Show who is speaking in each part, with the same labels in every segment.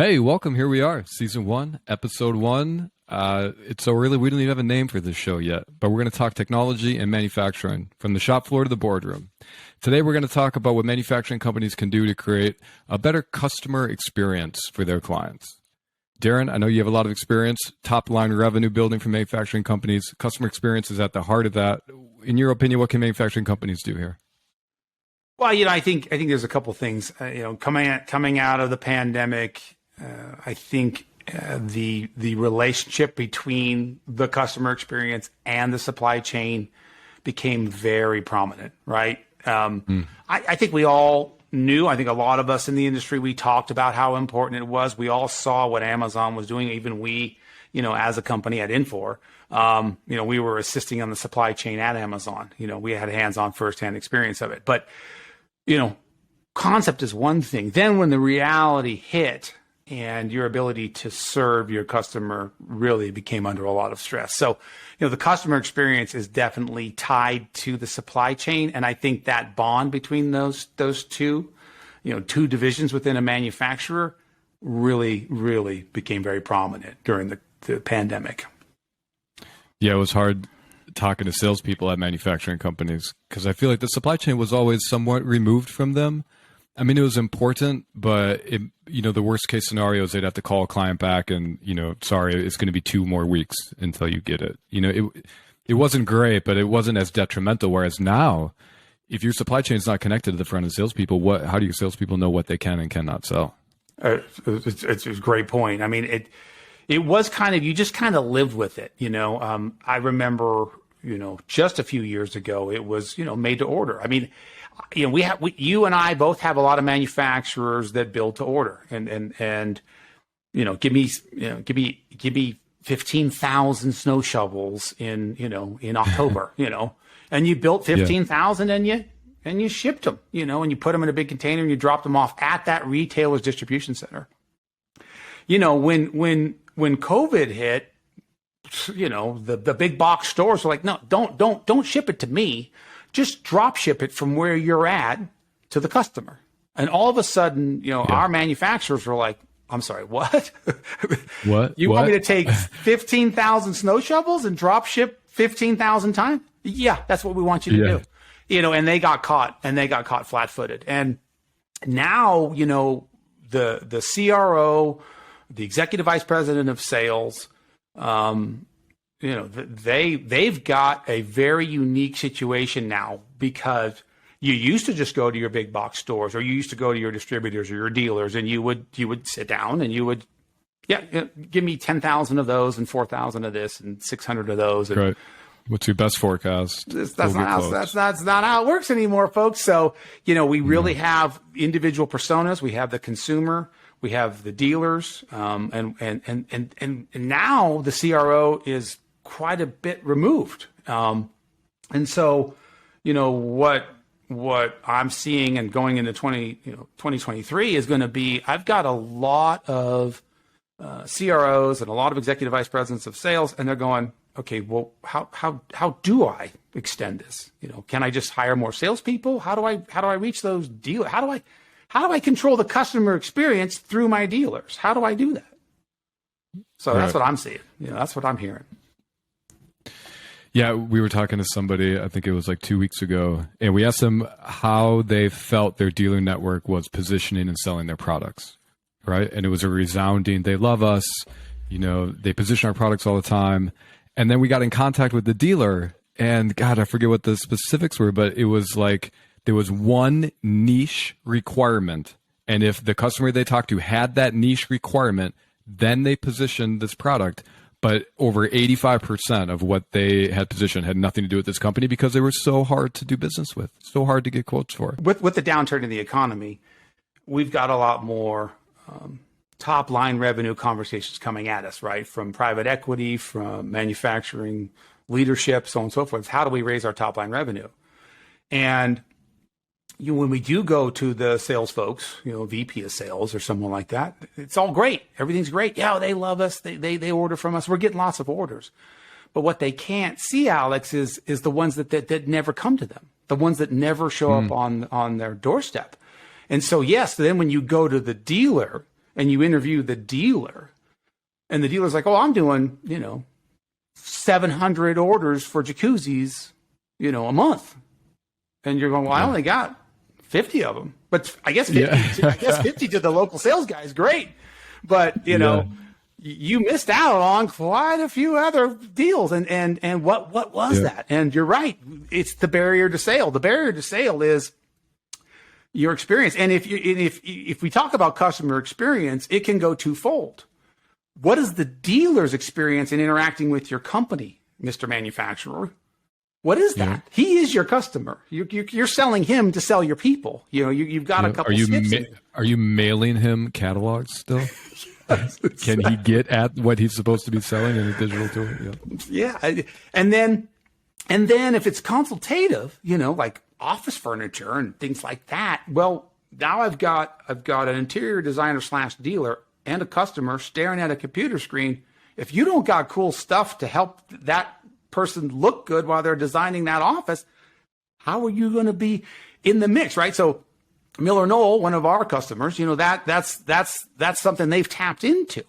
Speaker 1: Hey, welcome. Here we are, season 1, episode 1. It's so early, we don't even have a name for this show yet, but we're going to talk technology and manufacturing from the shop floor to the boardroom. Today, we're going to talk about what manufacturing companies can do to create a better customer experience for their clients. Darren, I know you have a lot of experience, top line revenue building for manufacturing companies. Customer experience is at the heart of that. In your opinion, what can manufacturing companies do here?
Speaker 2: Well, I think there's a couple things. Coming out of the pandemic, I think the relationship between the customer experience and the supply chain became very prominent, right? I think we all knew. I think a lot of us in the industry, we talked about how important it was. We all saw what Amazon was doing. Even we, as a company at Infor, we were assisting on the supply chain at Amazon. We had hands-on firsthand experience of it. But concept is one thing. Then when the reality hit and your ability to serve your customer really became under a lot of stress. So, the customer experience is definitely tied to the supply chain. And I think that bond between those two, two divisions within a manufacturer really became very prominent during the pandemic.
Speaker 1: Yeah, it was hard talking to salespeople at manufacturing companies because I feel like the supply chain was always somewhat removed from them. I mean, it was important, but the worst case scenario is they'd have to call a client back and, sorry, it's going to be 2 more weeks until you get it. It wasn't great, but it wasn't as detrimental. Whereas now, if your supply chain is not connected to the front of salespeople, how do your salespeople know what they can and cannot sell?
Speaker 2: It's a great point. I mean, it was you just kind of lived with it. I remember, just a few years ago, it was, made to order. I mean, you and I both have a lot of manufacturers that build to order, and give me 15,000 snow shovels in October, and you built 15,000 and you shipped them, and you put them in a big container and you dropped them off at that retailer's distribution center. When COVID hit, the big box stores were like, no, don't ship it to me. Just drop ship it from where you're at to the customer. And all of a sudden, our manufacturers were like, I'm sorry, what?
Speaker 1: What?
Speaker 2: You want me to take 15,000 snow shovels and drop ship 15,000 times? Yeah, that's what we want you to do. And they got caught flat footed. And now, the CRO, the executive vice president of sales, they've got a very unique situation now because you used to just go to your big box stores, or you used to go to your distributors or your dealers, and you would sit down and you would, give me 10,000 of those and 4,000 of this and 600 of those. And
Speaker 1: right. What's your best forecast?
Speaker 2: That's not how it works anymore, folks. So, we really have individual personas. We have the consumer. We have the dealers, and now the CRO is quite a bit removed. And so, what I'm seeing and going into 2023 is going to be, I've got a lot of CROs and a lot of executive vice presidents of sales, and they're going, okay, well, how do I extend this? Can I just hire more salespeople? How do I reach those dealers? How do I control the customer experience through my dealers? How do I do that? So that's what I'm seeing. That's what I'm hearing.
Speaker 1: Yeah, we were talking to somebody, I think it was like 2 weeks ago, and we asked them how they felt their dealer network was positioning and selling their products, right? And it was a resounding, they love us, they position our products all the time. And then we got in contact with the dealer, and God, I forget what the specifics were, but it was like, there was one niche requirement, and if the customer they talked to had that niche requirement, then they positioned this product. But over 85% of what they had positioned had nothing to do with this company because they were so hard to do business with, so hard to get quotes for.
Speaker 2: With the downturn in the economy, we've got a lot more top line revenue conversations coming at us, right? From private equity, from manufacturing leadership, so on and so forth. How do we raise our top line revenue? And when we do go to the sales folks, VP of sales or someone like that, it's all great. Everything's great. Yeah, they love us. They order from us. We're getting lots of orders. But what they can't see, Alex, is the ones that never come to them, the ones that never show up on their doorstep. And so, yes, then when you go to the dealer and you interview the dealer, and the dealer's like, oh, I'm doing, 700 orders for jacuzzis, a month. And you're going, well, I only got 50 of them. But I guess 50 to the local sales guy is great. But, you missed out on quite a few other deals. And what was that? And you're right. It's the barrier to sale. The barrier to sale is your experience. And if we talk about customer experience, it can go twofold. What is the dealer's experience in interacting with your company, Mr. Manufacturer? What is that? Yeah. He is your customer. You're selling him to sell your people. You've got a couple.
Speaker 1: Are you mailing him catalogs still? Yes, can he get at what he's supposed to be selling in a digital tool?
Speaker 2: Yeah. And then if it's consultative, like office furniture and things like that, well, now I've got an interior designer / dealer and a customer staring at a computer screen. If you don't got cool stuff to help that person look good while they're designing that office, how are you going to be in the mix, right? So Miller Knoll, one of our customers, that's something they've tapped into.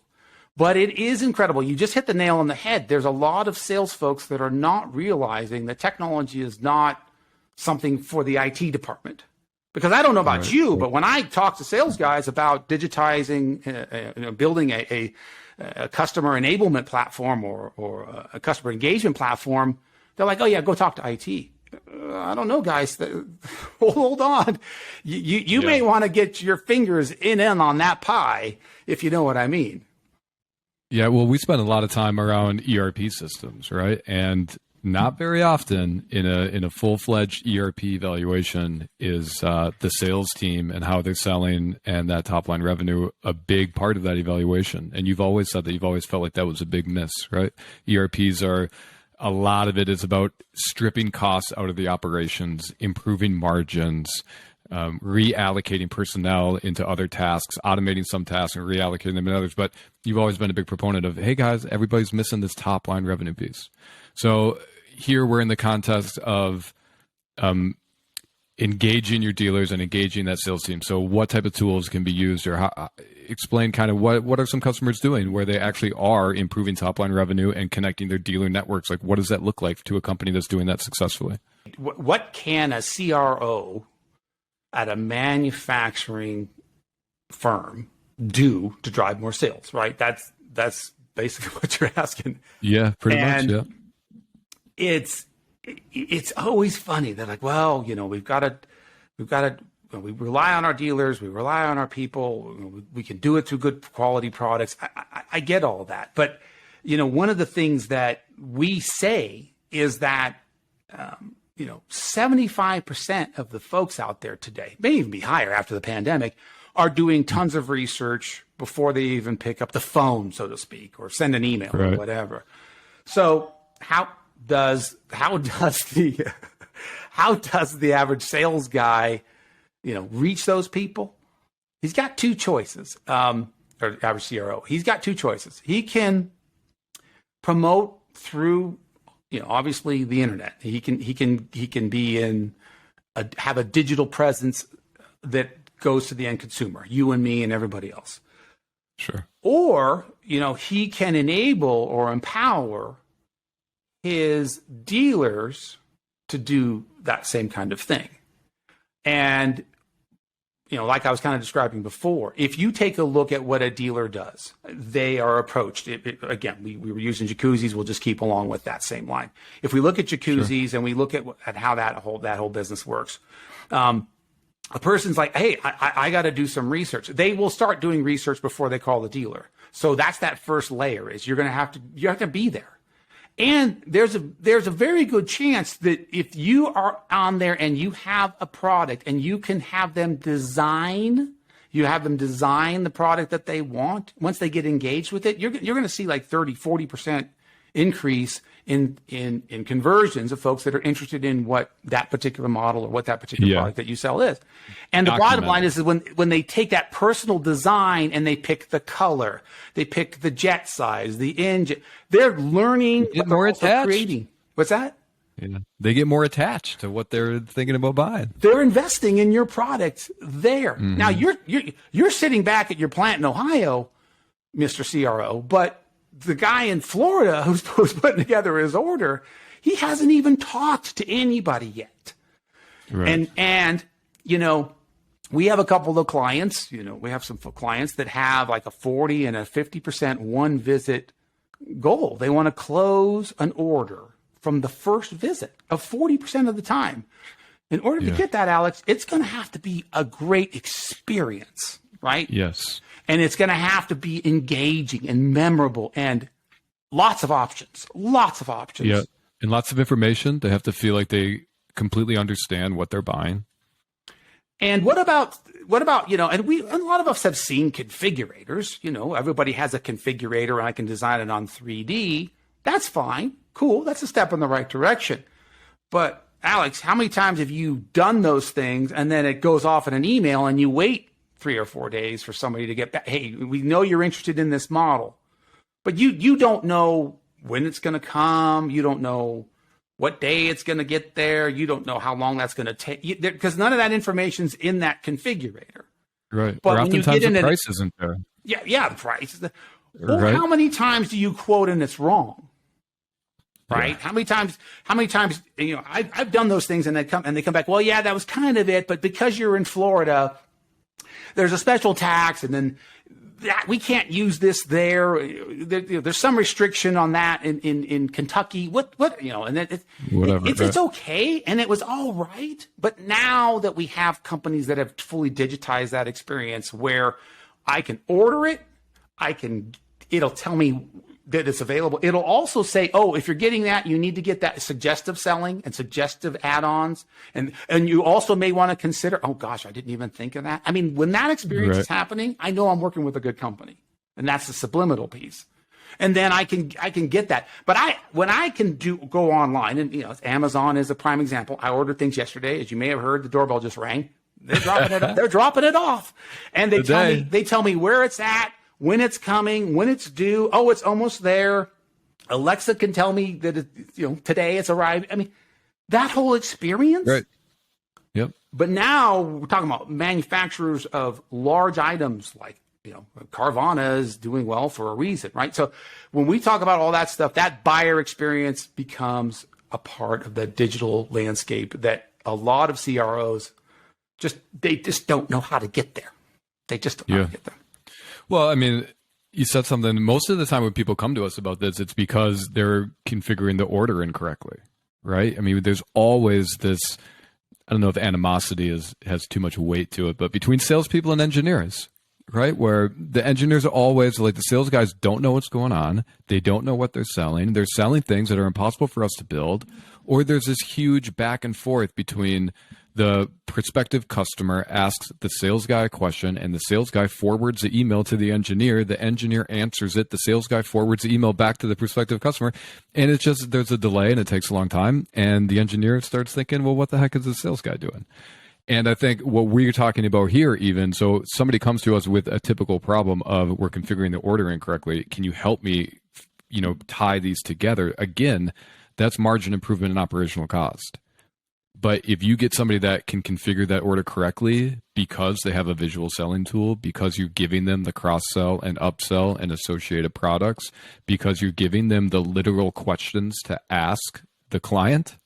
Speaker 2: But it is incredible. You just hit the nail on the head. There's a lot of sales folks that are not realizing that technology is not something for the IT department. Because I don't know about you, but when I talk to sales guys about digitizing, building a customer enablement platform or a customer engagement platform, they're like, oh yeah, go talk to IT. I don't know, guys. Hold on. You may want to get your fingers in on that pie, if you know what I mean.
Speaker 1: Yeah, well, we spend a lot of time around ERP systems, right? And not very often in a full-fledged ERP evaluation is the sales team and how they're selling and that top-line revenue a big part of that evaluation. And you've always said that you've always felt like that was a big miss, right? ERPs are, a lot of it is about stripping costs out of the operations, improving margins, reallocating personnel into other tasks, automating some tasks and reallocating them in others. But you've always been a big proponent of, hey guys, everybody's missing this top-line revenue piece. So here we're in the context of engaging your dealers and engaging that sales team. So what type of tools can be used, or explain kind of what are some customers doing where they actually are improving top line revenue and connecting their dealer networks? Like, what does that look like to a company that's doing that successfully?
Speaker 2: What can a CRO at a manufacturing firm do to drive more sales, right? That's basically what you're asking.
Speaker 1: Yeah, pretty much, yeah.
Speaker 2: It's always funny. They're like, well, we rely on our dealers, we rely on our people, we can do it through good quality products. I get all that. But, one of the things that we say is that, 75% of the folks out there today, may even be higher after the pandemic, are doing tons of research before they even pick up the phone, so to speak, or send an email or whatever. So how does the average sales guy, reach those people? He's got two choices. Or average CRO, he's got two choices. He can promote through, obviously the internet. He can be have a digital presence that goes to the end consumer, you and me and everybody else.
Speaker 1: Sure.
Speaker 2: Or, he can enable or empower his dealers to do that same kind of thing. And, like I was kind of describing before, if you take a look at what a dealer does, they are approached. Again, we were using jacuzzis. We'll just keep along with that same line. If we look at jacuzzis and we look at how that whole business works, a person's like, hey, I got to do some research. They will start doing research before they call the dealer. So that's that first layer is you have to be there. And there's a very good chance that if you are on there and you have a product and you can have them design the product that they want, once they get engaged with it, you're going to see like 30-40% increase in conversions of folks that are interested in what that particular model or what that particular product that you sell is. And the bottom line is when they take that personal design and they pick the color, they pick the jet size, the engine, they're learning
Speaker 1: more attached.
Speaker 2: Creating. What's that?
Speaker 1: Yeah. They get more attached to what they're thinking about buying.
Speaker 2: They're investing in your product there. Now you're sitting back at your plant in Ohio, Mr. CRO, but the guy in Florida who's putting together his order, he hasn't even talked to anybody yet.
Speaker 1: Right.
Speaker 2: And you know, we have a couple of clients, you know, we have some clients that have like a 40 and a 50% one visit goal. They want to close an order from the first visit of 40% of the time. In order to get that, Alex, it's going to have to be a great experience, right?
Speaker 1: Yes.
Speaker 2: And it's going to have to be engaging and memorable and lots of options.
Speaker 1: Yeah. And lots of information. They have to feel like they completely understand what they're buying.
Speaker 2: And what about, you know, and a lot of us have seen configurators, you know, everybody has a configurator and I can design it on 3D. That's fine. Cool. That's a step in the right direction. But Alex, how many times have you done those things and then it goes off in an email and you wait 3 or 4 days for somebody to get back? Hey, we know you're interested in this model, but you don't know when it's going to come. You don't know what day it's going to get there. You don't know how long that's going to take, because none of that information's in that configurator.
Speaker 1: Right.
Speaker 2: But
Speaker 1: or
Speaker 2: when you
Speaker 1: oftentimes
Speaker 2: get
Speaker 1: the
Speaker 2: in
Speaker 1: price isn't there.
Speaker 2: Yeah, the price. Or
Speaker 1: Right.
Speaker 2: how many times do you quote and it's wrong? Right?
Speaker 1: Yeah.
Speaker 2: How many times, you know, I've done those things and they come back, well, yeah, that was kind of it, but because you're in Florida, there's a special tax, and then we can't use this there. There's some restriction on that in Kentucky. What you know, and it's okay, and it was all right. But now that we have companies that have fully digitized that experience, where I can order it, it'll tell me that it's available. It'll also say, oh, if you're getting that, you need to get that suggestive selling and suggestive add-ons. And you also may want to consider, oh gosh, I didn't even think of that. I mean, when that experience is happening, I know I'm working with a good company. And that's the subliminal piece. And then I can get that. But when I can go online, and you know, Amazon is a prime example. I ordered things yesterday. As you may have heard, the doorbell just rang. They're dropping it off. And they tell me where it's at, when it's coming, when it's due. Oh, it's almost there. Alexa can tell me that today it's arrived. I mean, that whole experience.
Speaker 1: Right. Yep.
Speaker 2: But now we're talking about manufacturers of large items like, you know, Carvana is doing well for a reason, right? So when we talk about all that stuff, that buyer experience becomes a part of the digital landscape that a lot of CROs they just don't know how to get there. They just don't know how to get there.
Speaker 1: Well, I mean, you said something. Most of the time when people come to us about this, it's because they're configuring the order incorrectly, right? I mean, there's always this, I don't know if animosity has too much weight to it, but between salespeople and engineers, right? Where the engineers are always like, the sales guys don't know what's going on. They don't know what they're selling. They're selling things that are impossible for us to build. Or there's this huge back and forth between the prospective customer asks the sales guy a question, and the sales guy forwards the email to the engineer. The engineer answers it. The sales guy forwards the email back to the prospective customer. And it's just, there's a delay and it takes a long time. And the engineer starts thinking, well, what the heck is the sales guy doing? And I think what we're talking about here, even, so somebody comes to us with a typical problem of, we're configuring the order incorrectly. Can you help me, you know, tie these together? Again, that's margin improvement and operational cost. But if you get somebody that can configure that order correctly because they have a visual selling tool, because you're giving them the cross-sell and upsell and associated products, because you're giving them the literal questions to ask the client,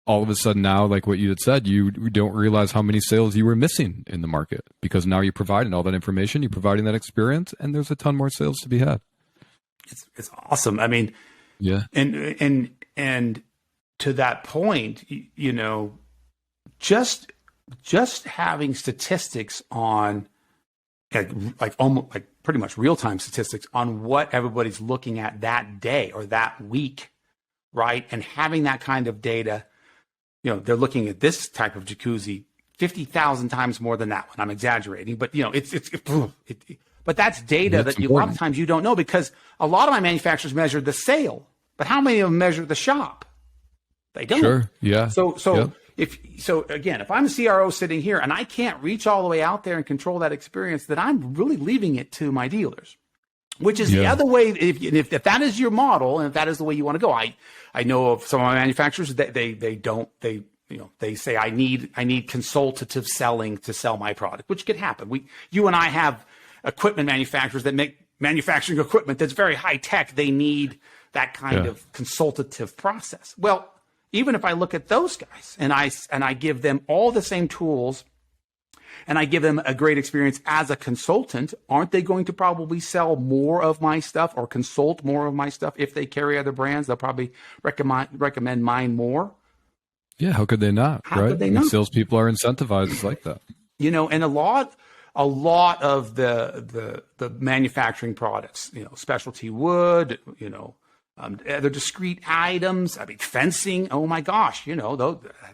Speaker 1: all of a sudden now, like what you had said, you don't realize how many sales you were missing in the market, because now you're providing all that information, you're providing that experience, and there's a ton more sales to be had.
Speaker 2: It's awesome. I mean,
Speaker 1: yeah.
Speaker 2: And to that point, you know, just having statistics on like almost like pretty much real-time statistics on what everybody's looking at that day or that week, right? And having that kind of data, you know, they're looking at this type of jacuzzi 50,000 times more than that one. I'm exaggerating, but you know, but that's data that a lot of times you don't know, because a lot of my manufacturers measure the sale, but how many of them measure the shop? They don't.
Speaker 1: Sure. Yeah.
Speaker 2: So again, if I'm a CRO sitting here and I can't reach all the way out there and control that experience, then I'm really leaving it to my dealers which is the other way. If that is your model and if that is the way you want to go, I know of some of my manufacturers that they say I need consultative selling to sell my product, which could happen. You and I have equipment manufacturers that make manufacturing equipment that's very high tech. They need that kind of consultative process. Well, even if I look at those guys and I give them all the same tools and I give them a great experience as a consultant, aren't they going to probably sell more of my stuff or consult more of my stuff? If they carry other brands, they'll probably recommend mine more.
Speaker 1: Yeah, how could they not?
Speaker 2: How
Speaker 1: right?
Speaker 2: could they not?
Speaker 1: Salespeople are incentivized like that.
Speaker 2: And a lot of the manufacturing products, specialty wood, other discrete items. I mean, fencing. Oh my gosh,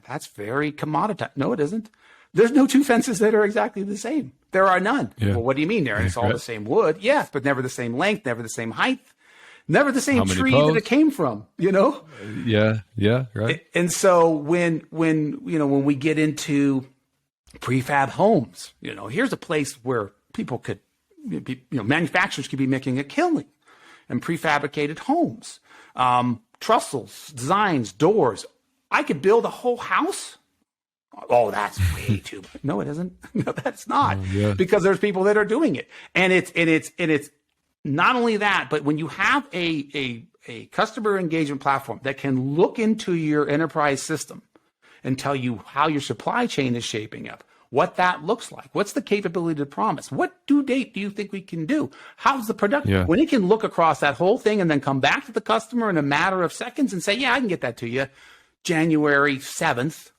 Speaker 2: that's very commoditized. No, it isn't. There's no two fences that are exactly the same. There are none. Yeah. Well, what do you mean there? It's all the same wood. Yes, but never the same length, never the same height, never the same tree that it came from,
Speaker 1: Yeah, right.
Speaker 2: And so when we get into prefab homes, here's a place where people could be, manufacturers could be making a killing and prefabricated homes, trestles, designs, doors. I could build a whole house. Oh, that's way too much. No, it isn't. No, that's not. Because there's people that are doing it. And it's not only that, but when you have a customer engagement platform that can look into your enterprise system and tell you how your supply chain is shaping up, what that looks like, what's the capability to promise, what due date do you think we can do, how's the production, when it can look across that whole thing and then come back to the customer in a matter of seconds and say, yeah, I can get that to you January 7th.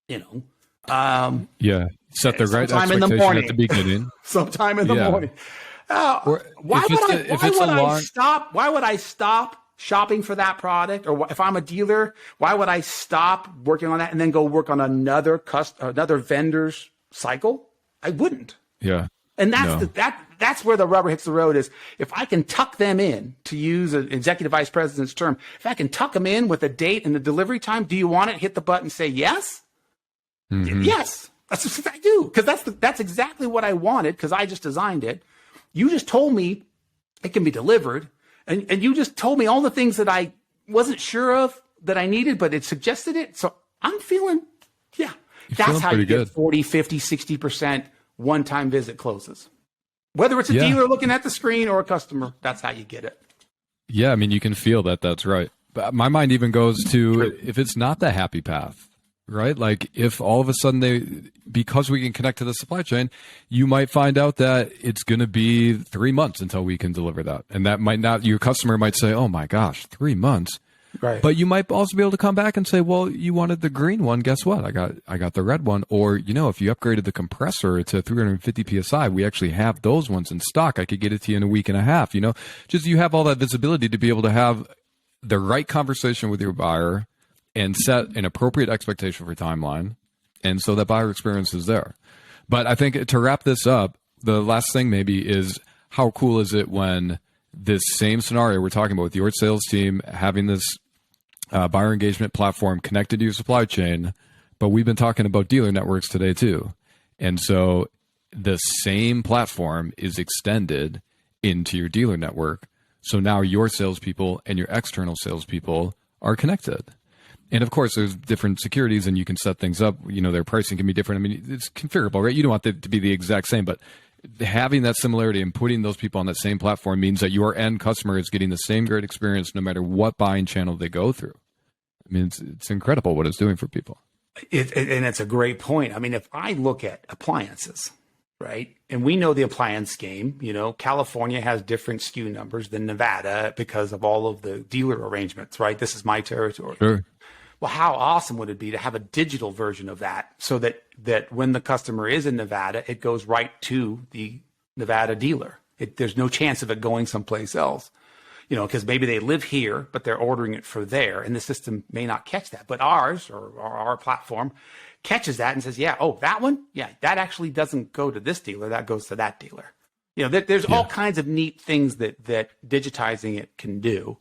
Speaker 1: Set the right expectation at the beginning.
Speaker 2: Sometime in the morning. Why would I stop shopping for that product? Or if I'm a dealer, why would I stop working on that and then go work on another vendor's cycle? I wouldn't.
Speaker 1: Yeah.
Speaker 2: And that's where the rubber hits the road is if I can tuck them in, to use an executive vice president's term, if I can tuck them in with a date and the delivery time, do you want it? Hit the button, say yes. Mm-hmm. Yes, that's what I do, because that's exactly what I wanted, because I just designed it. You just told me it can be delivered, and you just told me all the things that I wasn't sure of that I needed, but it suggested it. So I'm feeling, that's how you get 40, 50, 60% one-time visit closes. Whether it's a dealer looking at the screen or a customer, that's how you get it.
Speaker 1: Yeah, I mean, you can feel that. That's right. But my mind even goes to if it's not the happy path. Right? Like if all of a sudden because we can connect to the supply chain, you might find out that it's going to be 3 months until we can deliver that. And that might not, your customer might say, oh my gosh, 3 months. Right. But you might also be able to come back and say, well, you wanted the green one. Guess what? I got the red one. Or, if you upgraded the compressor to 350 PSI, we actually have those ones in stock. I could get it to you in a week and a half, just you have all that visibility to be able to have the right conversation with your buyer and set an appropriate expectation for timeline. And so that buyer experience is there. But I think to wrap this up, the last thing maybe is how cool is it when this same scenario we're talking about with your sales team having this buyer engagement platform connected to your supply chain, but we've been talking about dealer networks today too. And so the same platform is extended into your dealer network. So now your salespeople and your external salespeople are connected. And of course, there's different securities and you can set things up. Their pricing can be different. I mean, it's configurable, right? You don't want it to be the exact same, but having that similarity and putting those people on that same platform means that your end customer is getting the same great experience no matter what buying channel they go through. I mean, it's incredible what it's doing for people.
Speaker 2: And it's a great point. I mean, if I look at appliances, right? And we know the appliance game, California has different SKU numbers than Nevada because of all of the dealer arrangements, right? This is my territory.
Speaker 1: Sure.
Speaker 2: Well, how awesome would it be to have a digital version of that so that when the customer is in Nevada, it goes right to the Nevada dealer. There's no chance of it going someplace else, because maybe they live here, but they're ordering it for there, and the system may not catch that. But ours, or our platform, catches that and says, that one, that actually doesn't go to this dealer, that goes to that dealer. There's all kinds of neat things that digitizing it can do.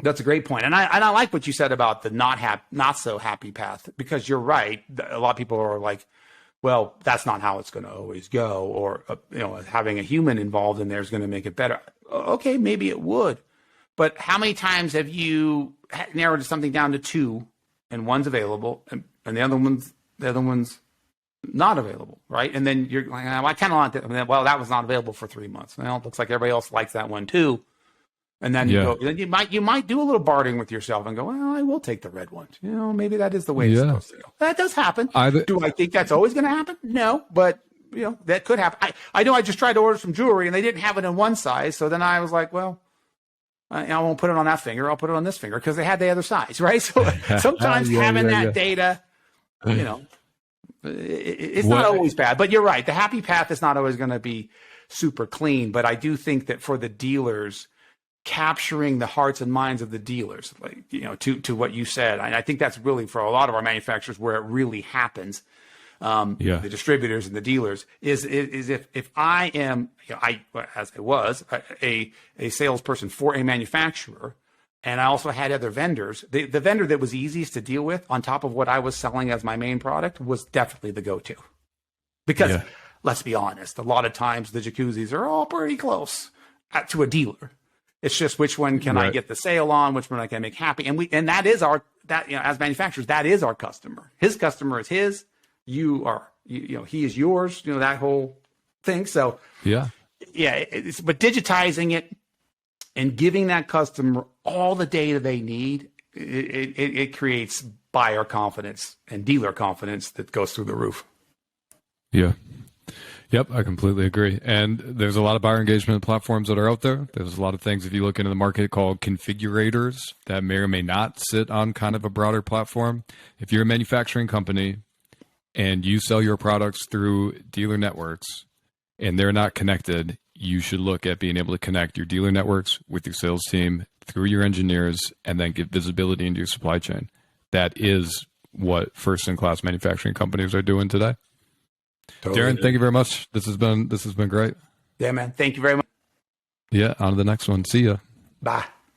Speaker 2: That's a great point. And I like what you said about the not so happy path, because you're right. A lot of people are like, Well, that's not how it's going to always go, or having a human involved in there is going to make it better. Okay, maybe it would, but how many times have you narrowed something down to two, and one's available, and the other one's not available, right? And then you're like, I kind of want that. Well, that was not available for 3 months. Well, it looks like everybody else likes that one too. And then you might do a little bartering with yourself and go, well, I will take the red one. Maybe that is the way it's supposed to go. That does happen. Do I think that's always going to happen? No, but that could happen. I know I just tried to order some jewelry and they didn't have it in one size. So then I was like, well, I won't put it on that finger. I'll put it on this finger because they had the other size, right? So sometimes having that data, it's not always bad. But you're right. The happy path is not always going to be super clean. But I do think that for the dealers, capturing the hearts and minds of the dealers, to what you said, I think that's really for a lot of our manufacturers where it really happens. The distributors and the dealers is if I am, as I was a salesperson for a manufacturer, and I also had other vendors, the vendor that was easiest to deal with on top of what I was selling as my main product was definitely the go-to, because let's be honest, a lot of times the jacuzzis are all pretty close to a dealer. It's just which one can I get the sale on, which one I can make happy, and that is as manufacturers, that is our customer. His customer is his. You are, he is yours. That whole thing. So but digitizing it and giving that customer all the data they need, it creates buyer confidence and dealer confidence that goes through the roof.
Speaker 1: Yeah. Yep, I completely agree. And there's a lot of buyer engagement platforms that are out there. There's a lot of things, if you look into the market, called configurators that may or may not sit on kind of a broader platform. If you're a manufacturing company and you sell your products through dealer networks and they're not connected, you should look at being able to connect your dealer networks with your sales team through your engineers and then get visibility into your supply chain. That is what first-in-class manufacturing companies are doing today. Totally. Darren, thank you very much. This has been great.
Speaker 2: Yeah, man. Thank you very much.
Speaker 1: Yeah, on to the next one. See ya.
Speaker 2: Bye.